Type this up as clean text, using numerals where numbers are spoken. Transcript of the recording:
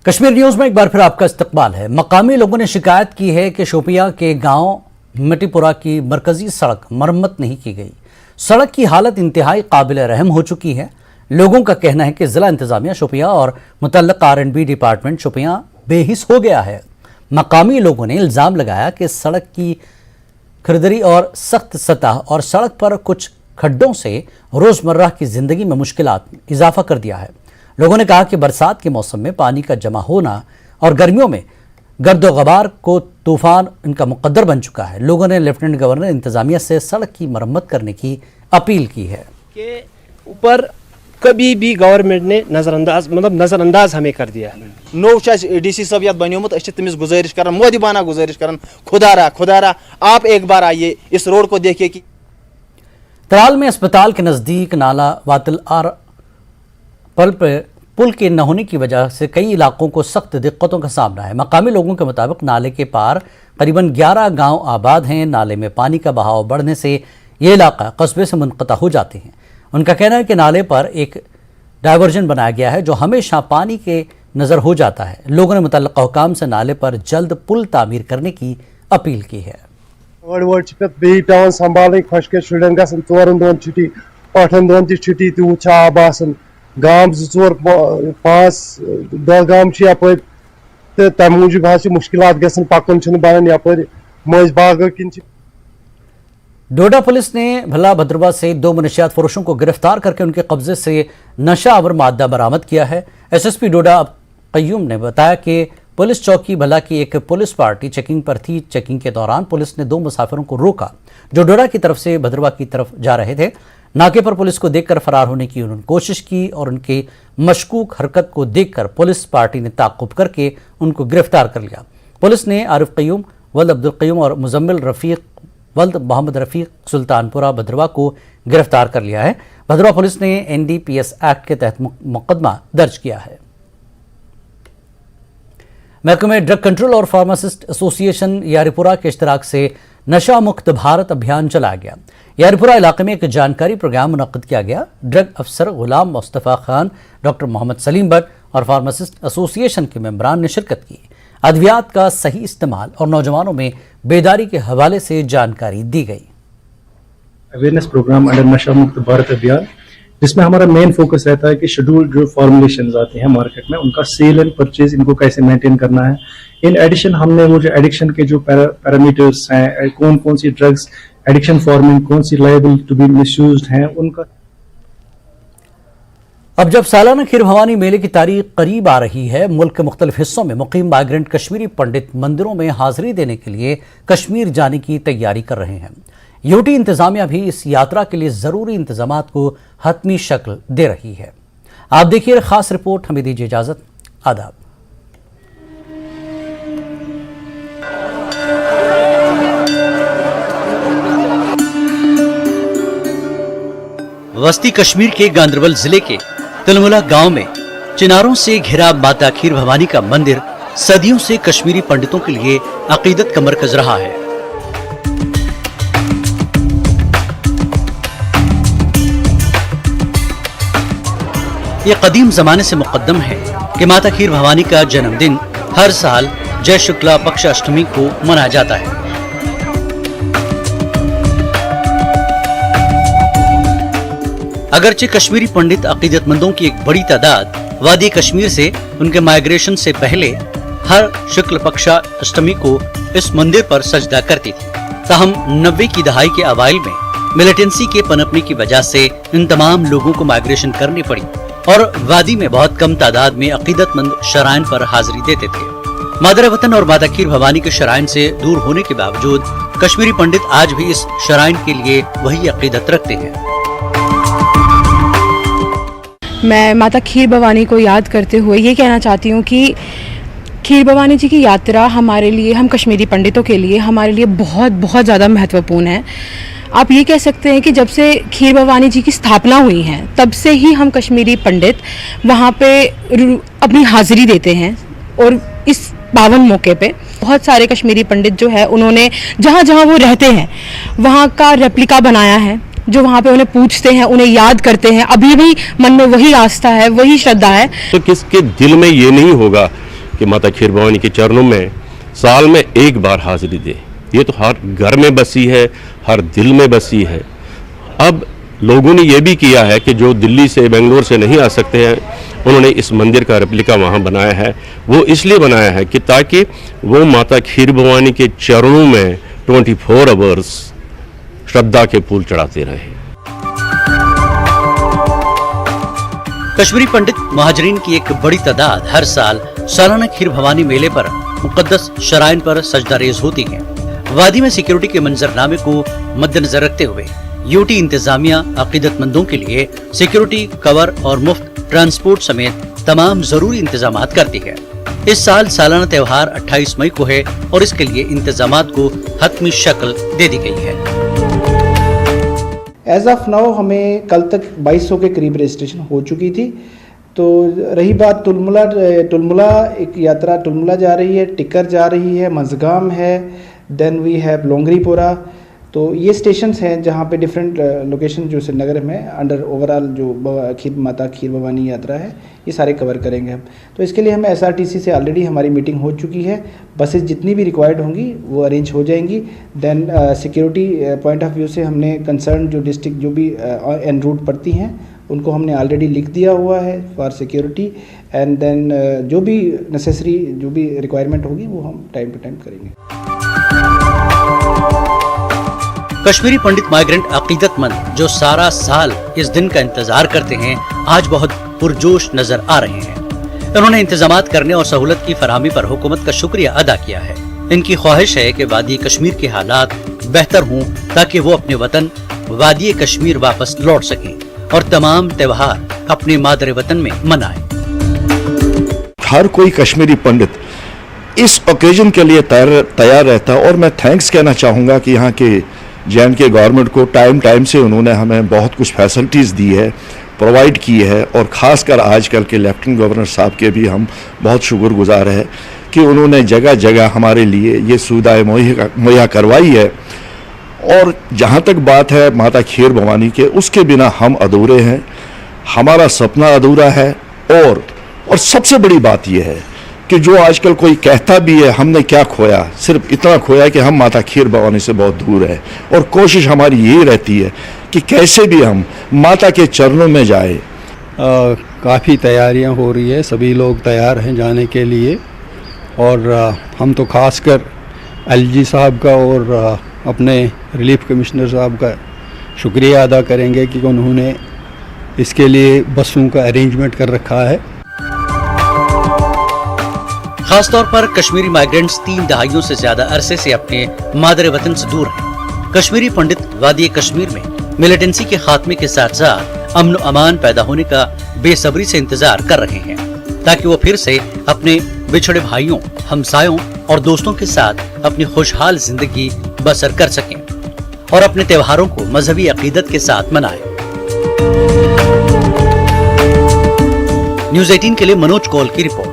Kashmir news में एक बार फिर आपका इस्तकबाल है। मकामी लोगों ने शिकायत की है कि शोपियां के गांव मटीपुरा की मरकजी सड़क मरम्मत नहीं की गई। सड़क की हालत इंतहाई काबिल रहम हो चुकी है। लोगों का कहना है कि जिला इंतजामिया शोपियां और मुतल्लक R&B डिपार्टमेंट शोपियां बेहिस हो गया है। मकामी लोगों ने इल्ज़ाम लगाया कि सड़क की खरदरी और सख्त सतह और सड़क पर कुछ खड्डों से रोज़मर्रा की ज़िंदगी में मुश्किलात इजाफा कर दिया है। लोगों ने कहा कि बरसात के मौसम में पानी का जमा होना और गर्मियों में गर्दो गबार को तूफान इनका मुकद्दर बन चुका है। लोगों ने लेफ्टिनेंट गवर्नर इंतजामिया से सड़क की मरम्मत करने की अपील की है के ऊपर कभी भी गवर्नमेंट ने नजरअंदाज हमें कर दिया। नो DC सब याद बनोमुत तमिस गुजारिश कर मोदिबाना गुजारिश कर खुदारा आप एक बार आइए इस रोड को देखिए कि तराल में अस्पताल के नज़दीक नाला वातिल आर पुल के न होने की वजह से कई इलाकों को सख्त दिक्कतों का सामना है। मकामी लोगों के मुताबिक नाले के पार करीबन 11 गांव आबाद हैं। नाले में पानी का बहाव बढ़ने से ये इलाका कस्बे से मुनक़ता हो जाते हैं। उनका कहना है कि नाले पर एक डाइवर्जन बनाया गया है जो हमेशा पानी के नज़र हो जाता है। लोगों ने मुतल्लिक़ा हुकाम से नाले पर जल्द पुल तामीर करने की अपील की है। पेवन संभाल खुशक शुरन ग 4 दिन छुट्टी 8 दिन छुट्टी तूत आब आसान गांव 2-4-5 10 गांव यपर तो तम मूजूब मुश्किलात गसन पकन बनान यपर मज बाग किन। डोडा पुलिस ने भला भद्रवा से 2 मनशियात फरोशों को गिरफ्तार करके उनके कब्जे से नशा आवर मादा बरामद किया है। SSP डोडा कय्यूम ने बताया कि पुलिस चौकी भला की एक पुलिस पार्टी चेकिंग पर थी। चेकिंग के दौरान पुलिस ने 2 मुसाफिरों को रोका जो डोडा की तरफ से भद्रवा की तरफ जा रहे थे। नाके पर पुलिस को देखकर फरार होने की उन्होंने कोशिश की और उनकी मशकूक हरकत को देखकर पुलिस पार्टी ने ताक़ुब करके उनको गिरफ्तार कर लिया। पुलिस ने आरिफ कय्यूम, वल्द अब्दुल कय्यूम और मुजम्मिल रफ़ीक वल्द मोहम्मद रफ़ीक सुल्तानपुरा भद्रवा को गिरफ्तार कर लिया है। भद्रवा पुलिस ने NDPS एक्ट के तहत मुकदमा दर्ज किया है। महकमे ड्रग कंट्रोल और फार्मासिस्ट एसोसिएशन यारीपुरा के इश्तराक से नशा मुक्त भारत अभियान चलाया गया। यारीपुरा इलाके में एक जानकारी प्रोग्राम मुनक्किद किया गया। ड्रग अफसर गुलाम मुस्तफ़ा खान, डॉक्टर मोहम्मद सलीम भट्ट और फार्मासिस्ट एसोसिएशन के मेंबरान ने शिरकत की। अद्वियात का सही इस्तेमाल और नौजवानों में बेदारी के हवाले से जानकारी दी गई। अवेयरनेस प्रोग्राम अंडर नशा मुक्त भारत अभियान, जिसमें हमारा मेन फोकस रहता है कि शेड्यूल्ड जो फॉर्मुलेशंस आते हैं मार्केट में उनका सेल एंड परचेज इनको कैसे मेंटेन करना है। इन एडिशन हमने वो जो एडिक्शन के जो पैरामीटर्स हैं, कौन कौन सी ड्रग्स एडिक्शन फॉर्मिंग, कौन सी लायबल टू बी मिसयूज्ड हैं, उनका। अब जब सालाना खीर भवानी मेले की तारीख करीब आ रही है, मुल्क के मुख्तलिफ हिस्सों में मुकीम माइग्रेंट कश्मीरी पंडित मंदिरों में हाजिरी देने के लिए कश्मीर जाने की तैयारी कर रहे हैं। UT इंतजामिया भी इस यात्रा के लिए ज़रूरी इंतजामात को हतमी शक्ल दे रही है। आप देखिए खास रिपोर्ट। हमें दीजिए इजाज़त। आदाब। वस्ती कश्मीर के गांदरबल जिले के तिलमुला गांव में चिनारों से घिरा माता खीर भवानी का मंदिर सदियों से कश्मीरी पंडितों के लिए अकीदत का मरकज रहा है। ये कदीम जमाने से मुकद्दम है कि माता खीर भवानी का जन्मदिन हर साल जय शुक्ला पक्ष अष्टमी को मनाया जाता है। अगरचे कश्मीरी पंडित अकीदतमंदों की एक बड़ी तादाद वादी कश्मीर से उनके माइग्रेशन से पहले हर शुक्ल पक्षा अष्टमी को इस मंदिर पर सजदा करती थी। ताहम 90 की दहाई के अवाइल में मिलिटेंसी के पनपने की वजह से इन तमाम लोगों को माइग्रेशन करनी पड़ी और वादी में बहुत कम तादाद में अकीदतमंद शराइन पर हाजिरी देते थे। मादर वतन और माता खीर भवानी के शराइन से दूर होने के बावजूद कश्मीरी पंडित आज भी इस शराइन के लिए वही अकीदत रखते हैं। मैं माता खीर भवानी को याद करते हुए ये कहना चाहती हूँ कि खीर भवानी जी की यात्रा हमारे लिए, हम कश्मीरी पंडितों के लिए, हमारे लिए बहुत बहुत ज़्यादा महत्वपूर्ण है। आप ये कह सकते हैं कि जब से खीर भवानी जी की स्थापना हुई है तब से ही हम कश्मीरी पंडित वहाँ पे अपनी हाजिरी देते हैं और इस पावन मौके पे बहुत सारे कश्मीरी पंडित जो है उन्होंने जहाँ जहाँ वो रहते हैं वहाँ का रेप्लिका बनाया है, जो वहाँ पे उन्हें पूछते हैं, उन्हें याद करते हैं। अभी भी मन में वही आस्था है, वही श्रद्धा है। तो किसके दिल में ये नहीं होगा कि माता खीर भवानी के चरणों में साल में एक बार हाजिरी दे। ये तो हर घर में बसी है, हर दिल में बसी है। अब लोगों ने ये भी किया है कि जो दिल्ली से बेंगलोर से नहीं आ सकते हैं, उन्होंने इस मंदिर का रेप्लिका वहाँ बनाया है। वो इसलिए बनाया है कि ताकि वो माता खीर भवानी के चरणों में 24 आवर्स श्रद्धा के फूल चढ़ाते रहें। कश्मीरी पंडित महाजरीन की एक बड़ी तादाद हर साल सालाना खीर भवानी मेले पर मुकद्दस शराइन पर सजदारेज होती है। वादी में सिक्योरिटी के मंजरनामे को मद्देनजर रखते हुए यूटी इंतजामिया अकीदतमंदों के लिए सिक्योरिटी कवर और मुफ्त ट्रांसपोर्ट समेत तमाम जरूरी इंतजामात करती है। इस साल सालाना त्योहार 28 मई को है और इसके लिए इंतजामात को हतमी शक्ल दे दी गई है। एज ऑफ नाउ हमें कल तक 2200 के करीब रजिस्ट्रेशन हो चुकी थी। तो रही बात तुलमुला एक यात्रा तुलमुला जा रही है, टिकर जा रही है, मजगाम है, देन वी हैव लोंगरीपोरा। तो ये स्टेशंस हैं जहाँ पे डिफरेंट लोकेशन जो श्रीनगर में अंडर ओवरऑल जो माता खीर भवानी यात्रा है ये सारे कवर करेंगे हम। तो इसके लिए हमें SRTC से ऑलरेडी हमारी मीटिंग हो चुकी है। बसेस जितनी भी रिक्वायर्ड होंगी वो अरेंज हो जाएंगी। Then security point of view से हमने कंसर्न जो डिस्ट्रिक्ट जो भी एन रूट पड़ती हैं उनको हमने ऑलरेडी लिख दिया हुआ है फॉर सिक्योरिटी। एंड देन जो भी नेसेसरी जो भी रिक्वायरमेंट होगी वो हम टाइम टू टाइम करेंगे। कश्मीरी पंडित माइग्रेंट अकीदतमंद जो सारा साल इस दिन का इंतजार करते हैं, आज बहुत पुरजोश नजर आ रहे हैं। उन्होंने इंतजामात करने और सहूलत की फराहमी पर हुकूमत का शुक्रिया अदा किया है। इनकी ख्वाहिश है कि वादी कश्मीर के हालात बेहतर हों ताकि वो अपने वतन वादी कश्मीर वापस लौट सकें और तमाम त्योहार अपने मादरे वतन में मनाएं। हर कोई कश्मीरी पंडित इस ओकेजन के लिए तैयार रहता है और मैं थैंक्स कहना चाहूँगा कि यहाँ के JNK गवर्नमेंट को टाइम से उन्होंने हमें बहुत कुछ फैसिलिटीज़ दी है, प्रोवाइड की है। और ख़ासकर आजकल के लेफ्टिनेंट गवर्नर साहब के भी हम बहुत शुक्रगुजार हैं कि उन्होंने जगह जगह हमारे लिए ये सुविधाएँ मुहैया करवाई है। और जहाँ तक बात है माता खीर भवानी के, उसके बिना हम अधूरे हैं, हमारा सपना अधूरा है। और सबसे बड़ी बात यह है कि जो आजकल कोई कहता भी है हमने क्या खोया, सिर्फ इतना खोया कि हम माता खीर भवानी से बहुत दूर है। और कोशिश हमारी यही रहती है कि कैसे भी हम माता के चरणों में जाए। काफ़ी तैयारियां हो रही है, सभी लोग तैयार हैं जाने के लिए। और हम तो खासकर LG साहब का और अपने रिलीफ कमिश्नर साहब का शुक्रिया अदा करेंगे कि उन्होंने इसके लिए बसों का अरेंजमेंट कर रखा है। खासतौर पर कश्मीरी माइग्रेंट्स 3 दहाइयों से ज्यादा अरसे से अपने मादरे वतन से दूर हैं। कश्मीरी पंडित वादी कश्मीर में मिलिटेंसी के खात्मे के साथ साथ अमन अमान पैदा होने का बेसब्री से इंतजार कर रहे हैं ताकि वो फिर से अपने बिछड़े भाइयों, हमसायों और दोस्तों के साथ अपनी खुशहाल जिंदगी बसर कर सकें और अपने त्योहारों को मजहबी अकीदत के साथ मनाएं। न्यूज़ 18 के लिए मनोज कौल की रिपोर्ट।